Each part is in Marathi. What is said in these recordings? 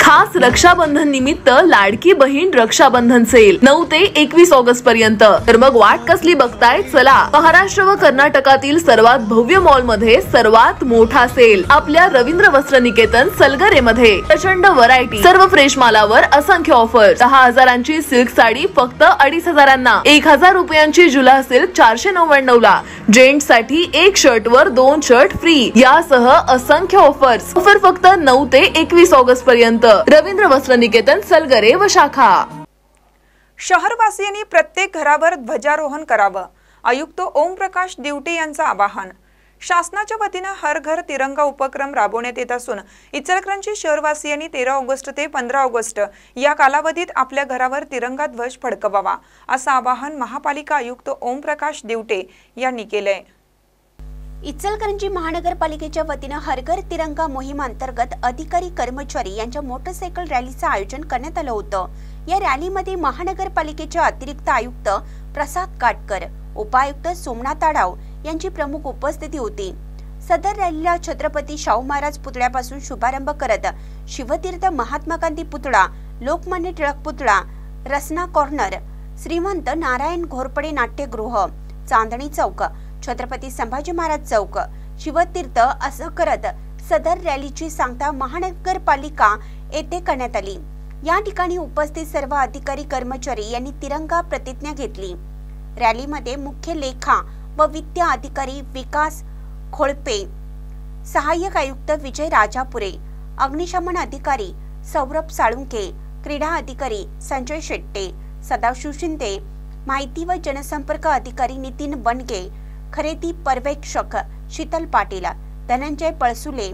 खास रक्षाबंधन निमित्त लाडकी बहीण रक्षाबंधन सेल 9 ते 21 ऑगस्ट पर्यंत। तर मग वाट कसली बघताय, चला महाराष्ट्र व कर्नाटकातील सर्वात भव्य मॉल मध्ये सर्वात मोठा सेल आपल्या रवींद्र वस्त्र निकेतन सलगरे मध्ये। प्रचंड व्हरायटी, सर्व फ्रेश मालावर असंख्य ऑफर। 10,000ची सिल्क साडी फक्त 2,500 1,000 रुपयांची जुला सिल्क 499 ला। जेंट्स साठी एक शर्ट वर 2 शर्ट फ्री यासह असंख्य ऑफर्स। ऑफर फक्त 9 ते 21 ऑगस्ट पर्यंत। रवींद्र वस्त्र निकेतन सलगरे व शाखा। शहरवासियांनी प्रत्येक घरावर ध्वजारोहण करावं, आयुक्त ओमप्रकाश दिवटे यांचं आवाहन। शासनाच्या वतीने हर घर तिरंगा उपक्रम राबवण्यात येत असून इचलकरंजी शहरवासियांनी 13 ऑगस्ट ते 15 ऑगस्ट या कालावधीत आपल्या घरावर तिरंगा ध्वज फडकवावा, असं आवाहन महापालिका आयुक्त ओमप्रकाश दिवटे यांनी केलंय। इचलकरंजी महानगरपालिकेच्या वतीने हर घर तिरंगा मोहीम अंतर्गत अधिकारी कर्मचारी यांच्या मोटरसायकल रॅलीचं आयोजन करण्यात आलं होतं। या रॅलीमध्ये महानगरपालिकेचे अतिरिक्त आयुक्त प्रसाद काटकर, उपायुक्त सोमनाथ आढाव यांची प्रमुख उपस्थिती होती। सदर रॅलीला छत्रपती शाहू महाराज पुतळ्यापासून शुभारंभ करत शिवतीर्थ महात्मा गांधी पुतळा, लोकमान्य टिळक पुतळा, रसना कॉर्नर, श्रीमंत नारायण घोरपडे नाट्यगृह, चांदणी चौक, छत्रपती संभाजी महाराज चौक, शिवतीर्थ असं करत सदर रॅलीची सांगता महानगरपालिका येथे करण्यात आली। या ठिकाणी उपस्थित सर्व अधिकारी कर्मचारी यांनी तिरंगा प्रतिज्ञा घेतली। रॅलीमध्ये मुख्य लेखा व वित्त अधिकारी विकास खोळपे, सहाय्यक आयुक्त विजय राजापुरे, अग्निशमन अधिकारी सौरभ साळुंके, क्रीडा अधिकारी संजय शेट्टे, सदाशिव शिंदे, माहिती व जनसंपर्क अधिकारी नितीन बनगे, खरेदी पर्यवेक्षक शीतल पाटील, धनंजय पळसुले,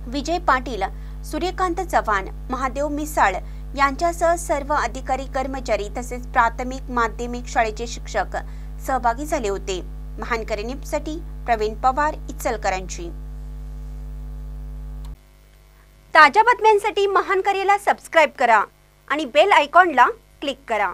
विजय पाटील, सूर्यकांत चव्हाण, महादेव मिसाळ यांच्यासह सर्व अधिकारी कर्मचारी तसेच प्राथमिक माध्यमिक शाळेचे शिक्षक सहभागी झाले होते। महानकरी न्यूजसाठी प्रवीण पवार, इचलकरंजी। ताज्या बातम्यांसाठी महानकरीला सबस्क्राइब करा आणि बेल आयकॉनला क्लिक करा।